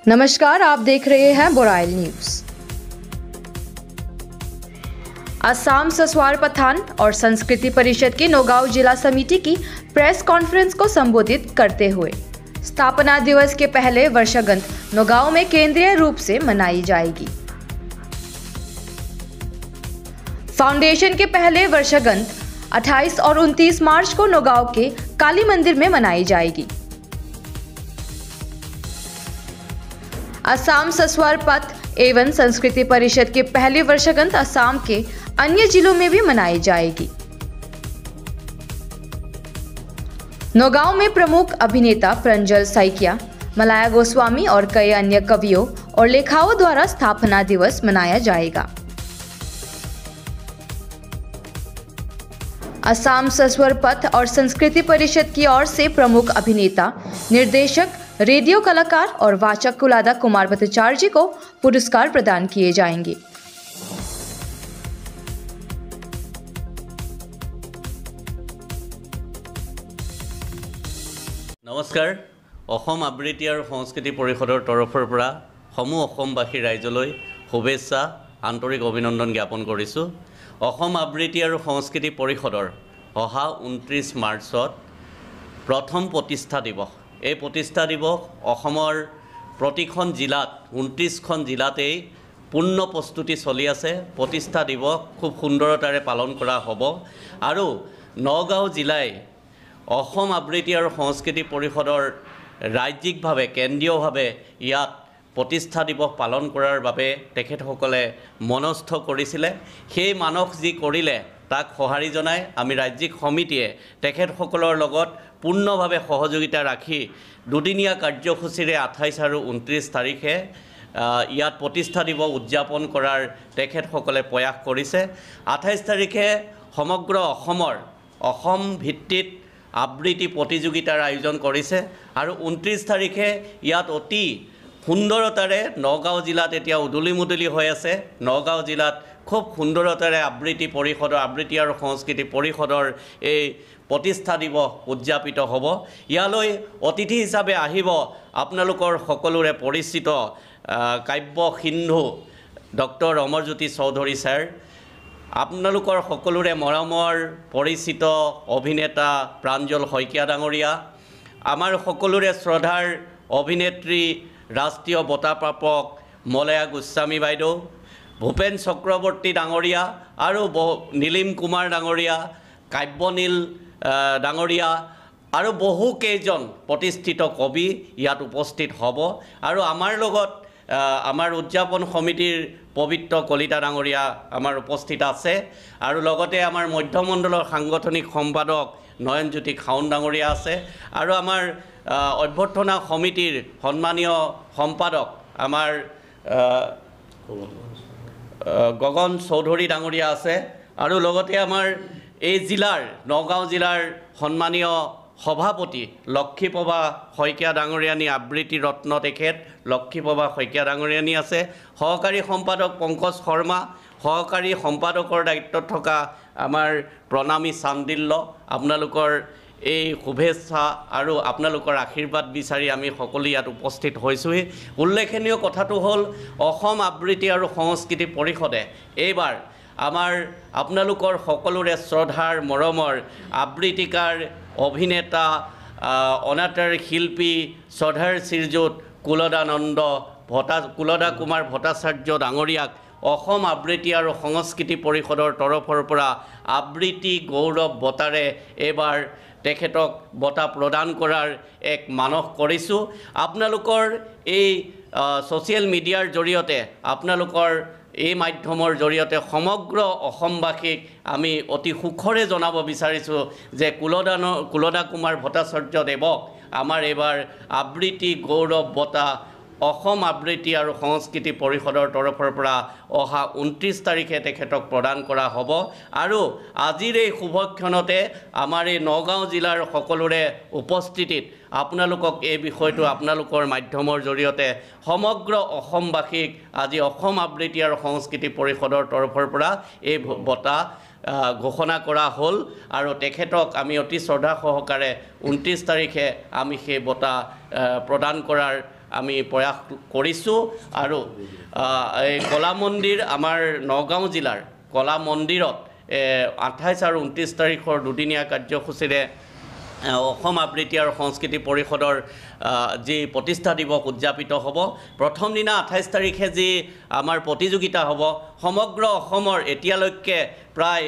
नमस्कार, आप देख रहे हैं बोराइल न्यूज। असम ससवार पठान और संस्कृति परिषद की नौगांव जिला समिति की प्रेस कॉन्फ्रेंस को संबोधित करते हुए स्थापना दिवस के पहले वर्षगांठ नौगांव में केंद्रीय रूप से मनाई जाएगी। फाउंडेशन के पहले वर्षगांठ 28 और 29 मार्च को नौगांव के काली मंदिर में मनाई जाएगी। असम ससवार पथ एवं संस्कृति परिषद की पहली वर्षगांठ असम के अन्य जिलों में भी मनाई जाएगी। नौगांव में प्रमुख अभिनेता प्रांजल सैकिया, मलाया गोस्वामी और कई अन्य कवियों और लेखकों द्वारा स्थापना दिवस मनाया जाएगा। असम ससवार पथ और संस्कृति परिषद की ओर से प्रमुख अभिनेता, निर्देशक, रेडियो कलाकार और वाचक कुलादा कुमार भट्टाचार्य जी को पुरस्कार प्रदान किए जाएंगे। नमस्कार। অসম আবৃত্তি আৰু সংস্কৃতি পৰিষদৰ তৰফৰ পৰা সমূহ অসমবাসী ৰাইজলৈ শুভেচ্ছা আন্তৰিক অভিনন্দন জ্ঞাপন কৰিছোঁ। অসম আবৃত্তি আৰু সংস্কৃতি পৰিষদৰ অহা 29 মাৰ্চত প্ৰথম প্ৰতিষ্ঠা দিৱস। এই প্ৰতিষ্ঠা দিৱস অসমৰ প্ৰতিখন জিলাত 29খন জিলাতেই পূৰ্ণ প্ৰস্তুতি চলি আছে। প্ৰতিষ্ঠা দিৱস খুব সুন্দৰতাৰে পালন কৰা হ'ব আৰু নগাঁও জিলাই অসম আবৃত্তি আৰু সংস্কৃতি পৰিষদৰ ৰাজ্যিকভাৱে কেন্দ্ৰীয়ভাৱে ইয়াত প্ৰতিষ্ঠা দিৱস পালন কৰাৰ বাবে তেখেতসকলে মনস্থ কৰিছিলে। সেই মানস যি কৰিলে তাক সঁহাৰি জনাই আমি ৰাজ্যিক সমিতিয়ে তেখেতসকলৰ লগত পূৰ্ণভাৱে সহযোগিতা ৰাখি দুদিনীয়া কাৰ্যসূচীৰে 28 আৰু 29 তাৰিখে ইয়াত প্ৰতিষ্ঠা দিৱস উদযাপন কৰাৰ তেখেতসকলে প্ৰয়াস কৰিছে। 28 তাৰিখে সমগ্ৰ অসম ভিত্তিত আবৃত্তি প্ৰতিযোগিতাৰ আয়োজন কৰিছে আৰু 29 তাৰিখে ইয়াত অতি সুন্দৰতাৰে নগাঁও জিলাত এতিয়া উদুলি হৈ আছে। নগাঁও জিলাত খুব সুন্দৰতাৰে আবৃত্তি আৰু সংস্কৃতি পৰিষদৰ এই প্ৰতিষ্ঠা দিৱস উদযাপিত হ'ব। ইয়ালৈ অতিথি হিচাপে আহিব আপোনালোকৰ সকলোৰে পৰিচিত কাব্য সিন্ধু ডক্টৰ অমৰজ্যোতি চৌধুৰী ছাৰ, আপোনালোকৰ সকলোৰে মৰমৰ পৰিচিত অভিনেতা প্ৰাঞ্জল শইকীয়া ডাঙৰীয়া, আমাৰ সকলোৰে শ্ৰদ্ধাৰ অভিনেত্ৰী ৰাষ্ট্ৰীয় বঁটা প্ৰাপক মলয়া গোস্বামী বাইদেউ, ভূপেন চক্ৰৱৰ্তী ডাঙৰীয়া আৰু নীলিম কুমাৰ ডাঙৰীয়া, কাব্যনীল ডাঙৰীয়া আৰু বহু কেইজন প্ৰতিষ্ঠিত কবি ইয়াত উপস্থিত হ'ব। আৰু আমাৰ লগত আমাৰ উদযাপন সমিতিৰ পবিত্ৰ কলিতা ডাঙৰীয়া আমাৰ উপস্থিত আছে আৰু লগতে আমাৰ মধ্যমণ্ডলৰ সাংগঠনিক সম্পাদক নয়নজ্যোতি খাউন ডাঙৰীয়া আছে আৰু আমাৰ অভ্যৰ্থনা সমিতিৰ সন্মানীয় সম্পাদক আমাৰ গগন চৌধুৰী ডাঙৰীয়া আছে আৰু লগতে আমাৰ এই জিলাৰ নগাঁও জিলাৰ সন্মানীয় সভাপতি লক্ষীপ্ৰভা শইকীয়া ডাঙৰীয়ানী, আবৃত্তি ৰত্ন তেখেত লক্ষীপ্ৰভা শইকীয়া ডাঙৰীয়ানী আছে, সহকাৰী সম্পাদক পংকজ শৰ্মা, সহকাৰী সম্পাদকৰ দায়িত্বত থকা আমাৰ প্ৰণামী চান্দিল্য। আপোনালোকৰ এই শুভেচ্ছা আৰু আপোনালোকৰ আশীৰ্বাদ বিচাৰি আমি সকলো ইয়াত উপস্থিত হৈছোঁহি। উল্লেখনীয় কথাটো হ'ল অসম আবৃত্তি আৰু সংস্কৃতি পৰিষদে এইবাৰ আপোনালোকৰ সকলোৰে শ্ৰদ্ধাৰ মৰমৰ আবৃত্তিকাৰ, অভিনেতা, অনাতাঁৰ শিল্পী শ্ৰদ্ধাৰ শ্ৰীযুত কুলদা কুমাৰ ভট্টাচাৰ্য ডাঙৰীয়াক অসম আবৃত্তি আৰু সংস্কৃতি পৰিষদৰ তৰফৰ পৰা আবৃত্তি গৌৰৱ বঁটাৰে এইবাৰ তেখেতক বঁটা প্ৰদান কৰাৰ এক মানস কৰিছোঁ। আপোনালোকৰ এই ছ'চিয়েল মিডিয়াৰ জৰিয়তে, আপোনালোকৰ এই মাধ্যমৰ জৰিয়তে সমগ্ৰ অসমবাসীক আমি অতি সুখৰে জনাব বিচাৰিছোঁ যে কুলদা কুমাৰ ভট্টাচাৰ্য দেৱক আমাৰ এইবাৰ আবৃত্তি গৌৰৱ বঁটা অসম আবৃত্তি আৰু সংস্কৃতি পৰিষদৰ তৰফৰ পৰা অহা 29 তাৰিখে তেখেতক প্ৰদান কৰা হ'ব। আৰু আজিৰ এই শুভক্ষণতে আমাৰ এই নগাঁও জিলাৰ সকলোৰে উপস্থিতিত আপোনালোকক এই বিষয়টো আপোনালোকৰ মাধ্যমৰ জৰিয়তে সমগ্ৰ অসমবাসীক আজি অসম আবৃত্তি আৰু সংস্কৃতি পৰিষদৰ তৰফৰ পৰা এই বঁটা ঘোষণা কৰা হ'ল আৰু তেখেতক আমি অতি শ্ৰদ্ধা সহকাৰে 29 তাৰিখে আমি সেই বঁটা প্ৰদান কৰাৰ আমি প্ৰয়াস কৰিছোঁ আৰু এই কলা মন্দিৰ আমাৰ নগাঁও জিলাৰ কলা মন্দিৰত 28 আৰু 29 তাৰিখৰ দুদিনীয়া কাৰ্যসূচীৰে অসম আবৃত্তি আৰু সংস্কৃতি পৰিষদৰ যি প্ৰতিষ্ঠা দিৱস উদযাপিত হ'ব। প্ৰথম দিনা 28 তাৰিখে যি আমাৰ প্ৰতিযোগিতা হ'ব, সমগ্ৰ অসমৰ এতিয়ালৈকে প্ৰায়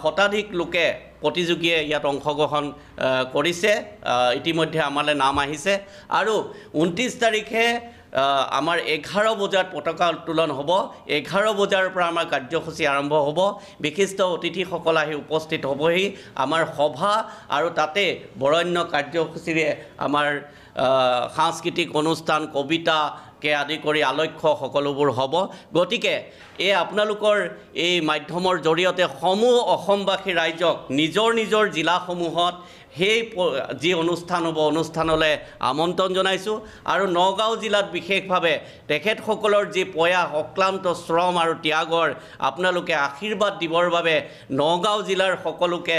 শতাধিক লোকে প্ৰতিযোগীয়ে ইয়াত অংশগ্ৰহণ কৰিছে, ইতিমধ্যে আমালৈ নাম আহিছে। আৰু 29 তাৰিখে আমাৰ 11 বজাত পতাকা উত্তোলন হ'ব। 11 বজাৰ পৰা আমাৰ কাৰ্যসূচী আৰম্ভ হ'ব। বিশিষ্ট অতিথিসকল আহি উপস্থিত হ'বহি। আমাৰ সভা আৰু তাতে বৰণ্য কাৰ্যসূচীৰে আমাৰ সাংস্কৃতিক অনুষ্ঠান, কবিতাকে আদি কৰি আলক্ষ্য সকলোবোৰ হ'ব। গতিকে এই আপোনালোকৰ এই মাধ্যমৰ জৰিয়তে সমূহ অসমবাসী ৰাইজক নিজৰ নিজৰ জিলাসমূহত সেই যি অনুষ্ঠান হ'ব অনুষ্ঠানলৈ আমন্ত্ৰণ জনাইছোঁ। আৰু নগাঁও জিলাত বিশেষভাৱে তেখেতসকলৰ যি প্ৰয়াস, অক্লান্ত শ্ৰম আৰু ত্যাগৰ আপোনালোকে আশীৰ্বাদ দিবৰ বাবে নগাঁও জিলাৰ সকলোকে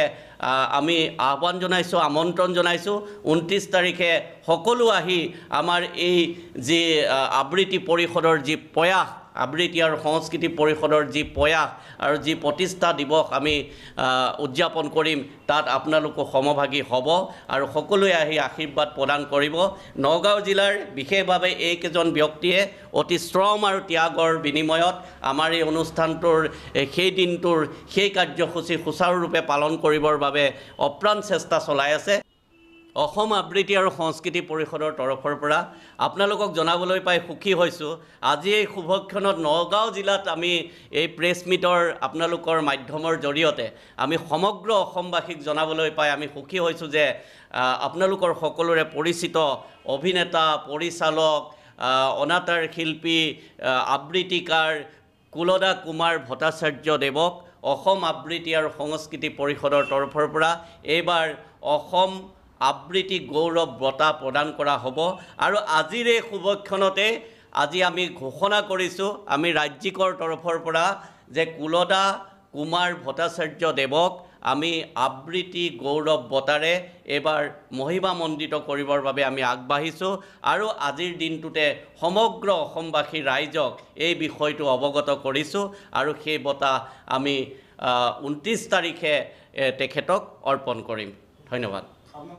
আমি আহ্বান জনাইছোঁ, আমন্ত্ৰণ জনাইছোঁ। 29 তাৰিখে সকলো আহি আমাৰ এই যি আবৃত্তি পৰিষদৰ যি প্ৰয়াস, আবৃত্তি আৰু সংস্কৃতি পৰিষদৰ যি প্ৰয়াস আৰু যি প্ৰতিষ্ঠা দিৱস আমি উদযাপন কৰিম, তাত আপোনালোকো সমভাগী হ'ব আৰু সকলোৱে আহি আশীৰ্বাদ প্ৰদান কৰিব। নগাঁও জিলাৰ বিশেষভাৱে এইকেইজন ব্যক্তিয়ে অতি শ্ৰম আৰু ত্যাগৰ বিনিময়ত আমাৰ এই অনুষ্ঠানটোৰ সেই দিনটোৰ সেই কাৰ্যসূচী সুচাৰুৰূপে পালন কৰিবৰ বাবে অপ্ৰাণ চেষ্টা চলাই আছে। অসম আবৃত্তি আৰু সংস্কৃতি পৰিষদৰ তৰফৰ পৰা আপোনালোকক জনাবলৈ পাই সুখী হৈছোঁ। আজি এই শুভক্ষণত নগাঁও জিলাত আমি এই প্ৰেছ মিটৰ আপোনালোকৰ মাধ্যমৰ জৰিয়তে আমি সমগ্ৰ অসমবাসীক জনাবলৈ পাই আমি সুখী হৈছোঁ যে আপোনালোকৰ সকলোৰে পৰিচিত অভিনেতা, পৰিচালক, অনাতাঁৰ শিল্পী, আবৃত্তিকাৰ কুলদা কুমাৰ ভট্টাচাৰ্য দেৱক অসম আবৃত্তি আৰু সংস্কৃতি পৰিষদৰ তৰফৰ পৰা এইবাৰ অসম আবৃত্তি গৌৰৱ বঁটা প্ৰদান কৰা হ'ব। আৰু আজিৰ এই শুভক্ষণতে আজি আমি ঘোষণা কৰিছোঁ, আমি ৰাজ্যিকৰ তৰফৰ পৰা যে কুলদা কুমাৰ ভট্টাচাৰ্য দেৱক আমি আবৃত্তি গৌৰৱ বঁটাৰে এইবাৰ মহিমামণ্ডিত কৰিবৰ বাবে আমি আগবাঢ়িছোঁ। আৰু আজিৰ দিনটোতে সমগ্ৰ অসমবাসী ৰাইজক এই বিষয়টো অৱগত কৰিছোঁ আৰু সেই বঁটা আমি 29 তাৰিখে তেখেতক অৰ্পণ কৰিম। ধন্যবাদ।